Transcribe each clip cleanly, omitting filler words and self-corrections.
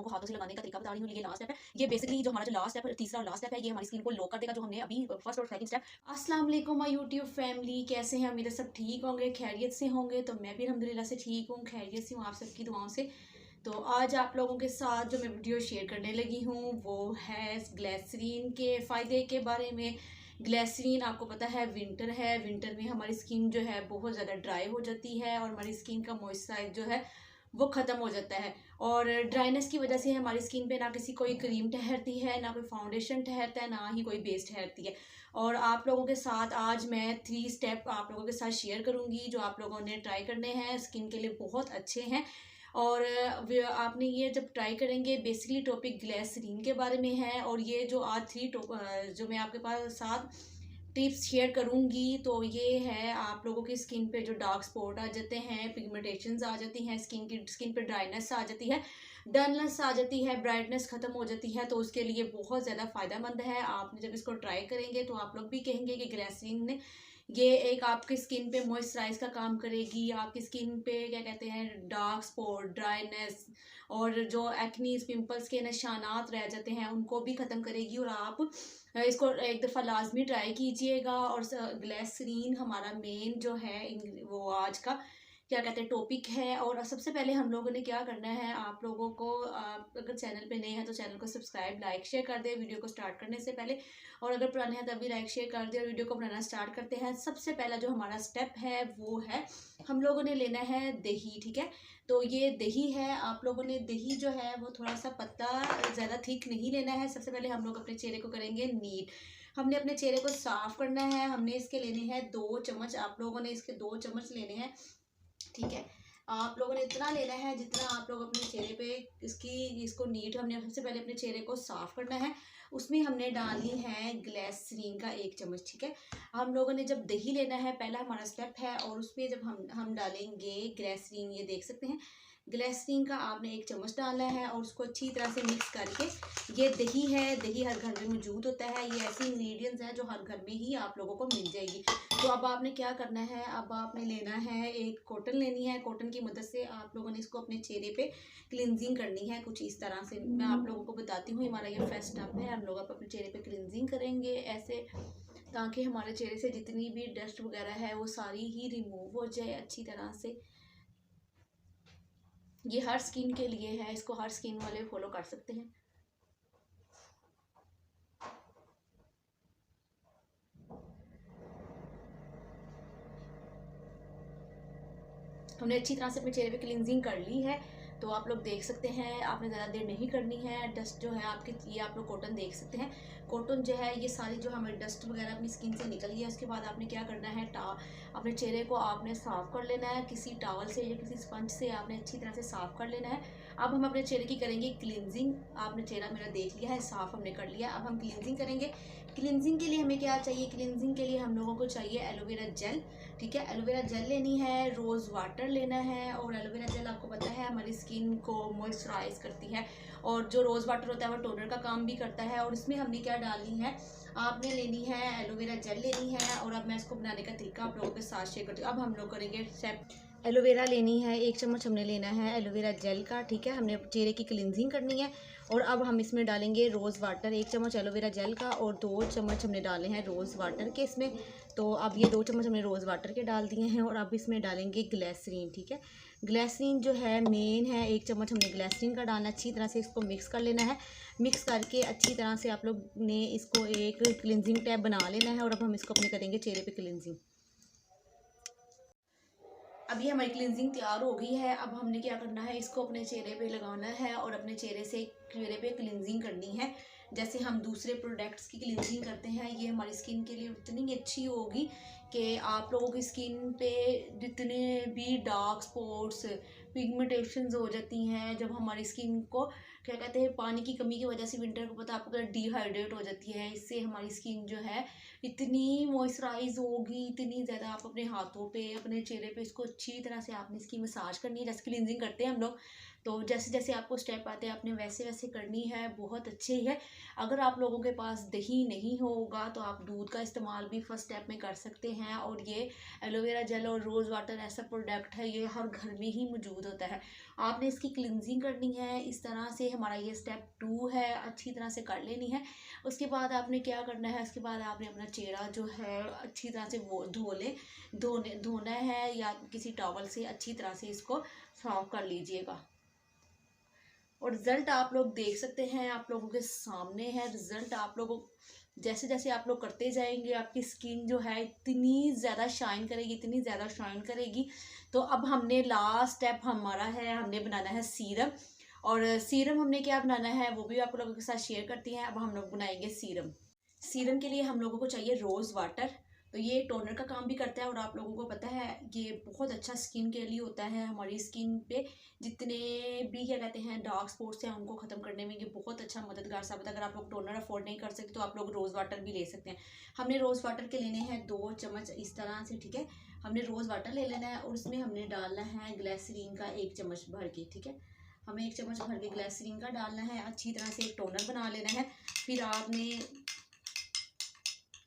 आपको हाथों से लगाने का तरीका बता रही हूँ। ये लास्ट स्टेप है। ये बेसिकली जो हमारा जो लास्ट स्टेप, तीसरा लास्ट स्टेप है, ये हमारी स्किन को लॉक कर देगा, जो हमने अभी फर्स्ट और सेकंड स्टेप। अस्सलाम वालेकुम माय यूट्यूब फैमिली, कैसे हैं? उम्मीद है सब ठीक होंगे, खैरियत से होंगे। तो मैं भी अल्हम्दुलिल्लाह से ठीक हूँ, खैरियत से हूँ, आप सबकी दुआओं से। तो आज आप लोगों के साथ जो मैं वीडियो शेयर करने लगी हूँ वो है ग्लिसरीन के फ़ायदे के बारे में। ग्लिसरीन आपको पता है विंटर है, विंटर में हमारी स्किन जो है बहुत ज़्यादा ड्राई हो जाती है और हमारी स्किन का मॉइस्चराइज जो है वो ख़त्म हो जाता है। और ड्राइनेस की वजह से हमारी स्किन पे ना किसी कोई क्रीम ठहरती है, ना कोई फाउंडेशन ठहरता है, ना ही कोई बेस ठहरती है। और आप लोगों के साथ आज मैं 3 स्टेप आप लोगों के साथ शेयर करूंगी जो आप लोगों ने ट्राई करने हैं, स्किन के लिए बहुत अच्छे हैं। और आपने ये जब ट्राई करेंगे, बेसिकली टॉपिक ग्लिसरीन के बारे में है। और ये जो आज जो मैं आपके पास साथ टिप्स शेयर करूंगी तो ये है आप लोगों की स्किन पे जो डार्क स्पॉट आ जाते हैं, पिगमेंटेशंस आ जाती हैं, स्किन पे ड्राइनेस आ जाती है, डलनेस आ जाती है, ब्राइटनेस ख़त्म हो जाती है, तो उसके लिए बहुत ज़्यादा फ़ायदेमंद है। आपने जब इसको ट्राई करेंगे तो आप लोग भी कहेंगे कि ग्लिसरीन ने ये एक आपकी स्किन पे मॉइस्चराइज का काम करेगी, आपकी स्किन पे क्या कहते हैं डार्क स्पॉट, ड्राइनेस और जो एक्नीज पिंपल्स के निशानात रह जाते हैं उनको भी ख़त्म करेगी। और आप इसको एक दफ़ा लाजमी ट्राई कीजिएगा। और ग्लिसरीन हमारा मेन जो है वो आज का क्या कहते हैं टॉपिक है। और सबसे पहले हम लोगों ने क्या करना है, आप लोगों को अगर चैनल पे नए हैं तो चैनल को सब्सक्राइब लाइक शेयर कर दे वीडियो को स्टार्ट करने से पहले, और अगर पुराने हैं तभी लाइक शेयर कर दे। और वीडियो को बनाना स्टार्ट करते हैं। सबसे पहला जो हमारा स्टेप है वो है हम लोगों ने लेना है दही, ठीक है। तो ये दही है, आप लोगों ने दही जो है वो थोड़ा सा पतला, ज़्यादा थिक नहीं लेना है। सबसे पहले हम लोग अपने चेहरे को करेंगे नीट। हमने अपने चेहरे को साफ करना है। हमने इसके लेने हैं 2 चम्मच, आप लोगों ने इसके 2 चम्मच लेने हैं, ठीक है। आप लोगों ने इतना लेना है जितना आप लोग अपने चेहरे पे इसको नीट, हमने सबसे पहले अपने चेहरे को साफ करना है। उसमें हमने डालनी है ग्लिसरीन का 1 चम्मच, ठीक है। हम लोगों ने जब दही लेना है, पहला हमारा स्टेप है, और उसमें जब हम डालेंगे ग्लिसरीन, ये देख सकते हैं ग्लिसरीन का आपने 1 चम्मच डालना है और उसको अच्छी तरह से मिक्स करके, ये दही है, दही हर घर में मौजूद होता है, ये ऐसी इंग्रेडिएंट्स हैं जो हर घर में ही आप लोगों को मिल जाएगी। तो अब आपने क्या करना है, अब आपने लेना है एक कॉटन लेनी है। कॉटन की मदद से आप लोगों ने इसको अपने चेहरे पे क्लिनजिंग करनी है कुछ इस तरह से। मैं आप लोगों को बताती हूँ, हमारा ये फर्स्ट स्टेप है। हम लोग अपने चेहरे पे क्लिनजिंग करेंगे ऐसे, ताकि हमारे चेहरे से जितनी भी डस्ट वगैरह है वो सारी ही रिमूव हो जाए अच्छी तरह से। ये हर स्किन के लिए है, इसको हर स्किन वाले फॉलो कर सकते हैं। हमने अच्छी तरह से अपने चेहरे पे क्लिनजिंग कर ली है, तो आप लोग देख सकते हैं आपने ज़्यादा देर नहीं करनी है। डस्ट जो है आपकी, ये आप लोग कॉटन देख सकते हैं, कॉटन जो है ये सारी जो हमारी डस्ट वगैरह अपनी स्किन से निकल गई है। उसके बाद आपने क्या करना है, अपने चेहरे को आपने साफ़ कर लेना है, किसी टॉवल से या किसी स्पंज से आपने अच्छी तरह से साफ़ कर लेना है। अब हम अपने चेहरे की करेंगे क्लिनजिंग। आपने चेहरा मेरा देख लिया है, साफ़ हमने कर लिया। अब हम क्लिनजिंग करेंगे। क्लिनजिंग के लिए हमें क्या चाहिए, क्लिनजिंग के लिए हम लोगों को चाहिए एलोवेरा जेल, ठीक है। एलोवेरा जेल लेनी है, रोज़ वाटर लेना है। और एलोवेरा जेल आपको पता है हमारी स्किन को मॉइस्चराइज करती है, और जो रोज़ वाटर होता है वो टोनर का काम भी करता है। और इसमें हमने क्या डालनी है, आपने लेनी है एलोवेरा जेल लेनी है। और अब मैं इसको बनाने का तरीका आप लोगों के साथ शेयर करती हूँ। अब हम लोग करेंगे स्टेप, एलोवेरा लेनी है 1 चम्मच हमने लेना है एलोवेरा जेल का, ठीक है। हमने चेहरे की क्लिनजिंग करनी है। और अब हम इसमें डालेंगे रोज़ वाटर, 1 चम्मच एलोवेरा जेल का और 2 चम्मच हमने डाले हैं रोज़ वाटर के इसमें। तो अब ये 2 चम्मच हमने रोज़ वाटर के डाल दिए हैं। और अब इसमें डालेंगे ग्लिसरीन, ठीक है। ग्लिसरीन जो है मेन है, 1 चम्मच हमने ग्लिसरीन का डालना, अच्छी तरह से इसको मिक्स कर लेना है। मिक्स करके अच्छी तरह से आप लोग ने इसको एक क्लिनजिंग टैब बना लेना है। और अब हम इसको अपने करेंगे चेहरे पे क्लिनजिंग। अब ये हमारी क्लिनजिंग तैयार हो गई है। अब हमने क्या करना है, इसको अपने चेहरे पे लगाना है और अपने चेहरे पे क्लिनजिंग करनी है, जैसे हम दूसरे प्रोडक्ट्स की क्लिनजिंग करते हैं। ये हमारी स्किन के लिए इतनी अच्छी होगी कि आप लोगों की स्किन पे जितने भी डार्क स्पॉट्स, पिगमेंटेशंस हो जाती हैं, जब हमारी स्किन को क्या कहते हैं पानी की कमी की वजह से विंटर को पता आपको डिहाइड्रेट हो जाती है, इससे हमारी स्किन जो है इतनी मॉइस्चराइज होगी, इतनी ज़्यादा। आप अपने हाथों पे, अपने चेहरे पे इसको अच्छी तरह से आपने इसकी मसाज करनी है, जैसे क्लिनजिंग करते हैं हम लोग, तो जैसे जैसे आपको स्टेप आते हैं आपने वैसे वैसे करनी है, बहुत अच्छे है। अगर आप लोगों के पास दही नहीं होगा तो आप दूध का इस्तेमाल भी फर्स्ट स्टेप में कर सकते हैं। और ये एलोवेरा जेल और रोज़ वाटर ऐसा प्रोडक्ट है, ये हर घर में ही मौजूद होता है। आपने इसकी क्लिनजिंग करनी है इस तरह से, हमारा ये स्टेप 2 है, अच्छी तरह से कर लेनी है। उसके बाद आपने क्या करना है, उसके बाद आपने अपना चेहरा जो है अच्छी तरह से वो धोना है, या किसी टॉवल से अच्छी तरह से इसको साफ कर लीजिएगा। और रिज़ल्ट आप लोग देख सकते हैं, आप लोगों के सामने है रिज़ल्ट। आप लोगों जैसे जैसे आप लोग करते जाएंगे आपकी स्किन जो है इतनी ज़्यादा शाइन करेगी, इतनी ज़्यादा शाइन करेगी। तो अब हमने लास्ट स्टेप हमारा है, हमने बनाना है सीरम। और सीरम हमने क्या बनाना है वो भी आप लोगों के साथ शेयर करती हैं। अब हम लोग बनाएंगे सीरम। सीरम के लिए हम लोगों को चाहिए रोज़ वाटर। तो ये टोनर का काम भी करता है, और आप लोगों को पता है ये बहुत अच्छा स्किन के लिए होता है। हमारी स्किन पे जितने भी क्या कहते हैं डार्क स्पॉट्स हैं उनको ख़त्म करने में ये बहुत अच्छा मददगार साबित है। अगर आप लोग टोनर अफोर्ड नहीं कर सकते तो आप लोग रोज़ वाटर भी ले सकते हैं। हमने रोज़ वाटर के लेने हैं 2 चम्मच इस तरह से, ठीक है। हमने रोज़ वाटर ले लेना है और उसमें हमने डालना है ग्लिसरीन का 1 चम्मच भर के, ठीक है। हमें 1 चम्मच भर के ग्लिसरीन का डालना है। अच्छी तरह से एक टोनर बना लेना है। फिर आपने,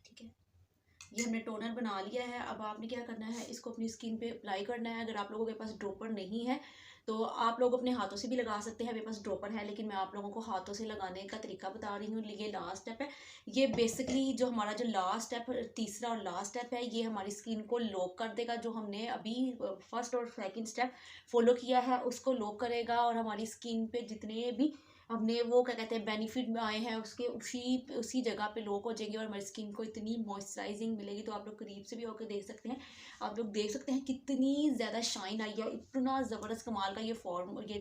ठीक है, ये हमने टोनर बना लिया है। अब आपने क्या करना है, इसको अपनी स्किन पे अप्लाई करना है। अगर आप लोगों के पास ड्रॉपर नहीं है तो आप लोग अपने हाथों से भी लगा सकते हैं। मेरे पास ड्रॉपर है लेकिन मैं आप लोगों को हाथों से लगाने का तरीका बता रही हूँ। ये लास्ट स्टेप है। ये बेसिकली जो हमारा जो लास्ट स्टेप, तीसरा और लास्ट स्टेप है, ये हमारी स्किन को लॉक कर देगा। जो हमने अभी फर्स्ट और सेकंड स्टेप फॉलो किया है उसको लॉक करेगा, और हमारी स्किन पे जितने भी हमने वो क्या कहते हैं बेनिफिट में आए हैं उसके उसी उसी जगह पे लॉक हो जाएंगे, और हमारी स्किन को इतनी मॉइस्चराइजिंग मिलेगी। तो आप लोग करीब से भी होकर देख सकते हैं। आप लोग देख सकते हैं कितनी ज़्यादा शाइन आई है, इतना ज़बरदस्त कमाल का ये फॉर्म, ये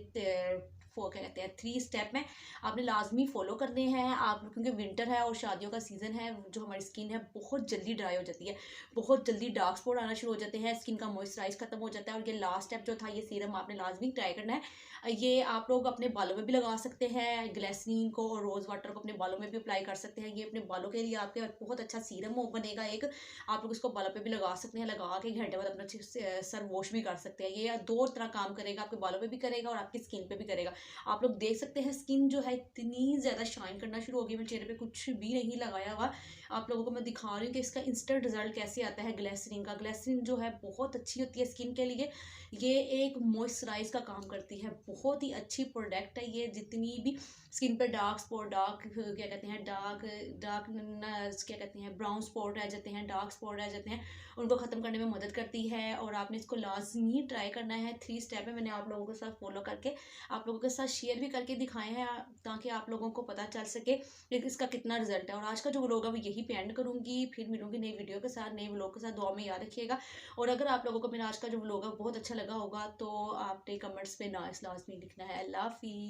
क्या कहते हैं 3 स्टेप में आपने लाजमी फॉलो करने हैं आप, क्योंकि विंटर है और शादियों का सीज़न है। जो हमारी स्किन है बहुत जल्दी ड्राई हो जाती है, बहुत जल्दी डार्क स्पॉट आना शुरू हो जाते हैं, स्किन का मॉइस्चराइज खत्म हो जाता है। और ये लास्ट स्टेप जो था, ये सीरम आपने लाजमी ट्राई करना है। ये आप लोग अपने बालों में भी लगा सकते हैं, ग्लिसरीन को और रोज़ वाटर को अपने बालों में भी अप्लाई कर सकते हैं। ये अपने बालों के लिए आपके बहुत अच्छा सीरम बनेगा एक। आप लोग इसको बालों पे भी लगा सकते हैं, लगा के घंटे बाद अपना सर वॉश भी कर सकते हैं। ये 2 तरह काम करेगा, आपके बालों पे भी करेगा और आपकी स्किन पे भी करेगा। आप लोग देख सकते हैं स्किन जो है इतनी ज़्यादा शाइन करना शुरू हो गई। मेरे चेहरे पे कुछ भी नहीं लगाया हुआ, आप लोगों को मैं दिखा रही हूँ कि इसका इंस्टेंट रिजल्ट कैसे आता है। ग्लिसरीन का, ग्लिसरीन जो है बहुत अच्छी होती है स्किन के लिए। ये एक मॉइस्चराइज का काम करती है, बहुत ही अच्छी प्रोडक्ट है ये। जितनी भी स्किन पर डार्क स्पॉट, डार्क क्या कहते हैं डार्क डार्क क्या कहते हैं ब्राउन स्पॉट रह जाते हैं, डार्क स्पॉट रह जाते हैं, उनको ख़त्म करने में मदद करती है। और आपने इसको लाजमी ट्राई करना है। 3 स्टेप है, मैंने आप लोगों के साथ फॉलो करके आप लोगों के साथ शेयर भी करके दिखाए हैं, ताकि आप लोगों को पता चल सके कि इसका कितना रिजल्ट है। और आज का जो व्लॉग है वो यही पे एंड करूँगी, फिर मिलूंगी नई वीडियो के साथ, नए व्लॉग के साथ। दुआ में याद रखिएगा। और अगर आप लोगों को मेरा आज का जो व्लॉग है बहुत अच्छा लगा होगा तो आपने कमेंट्स में नाइस लाजमी लिखना है। अल्लाह हाफिज़।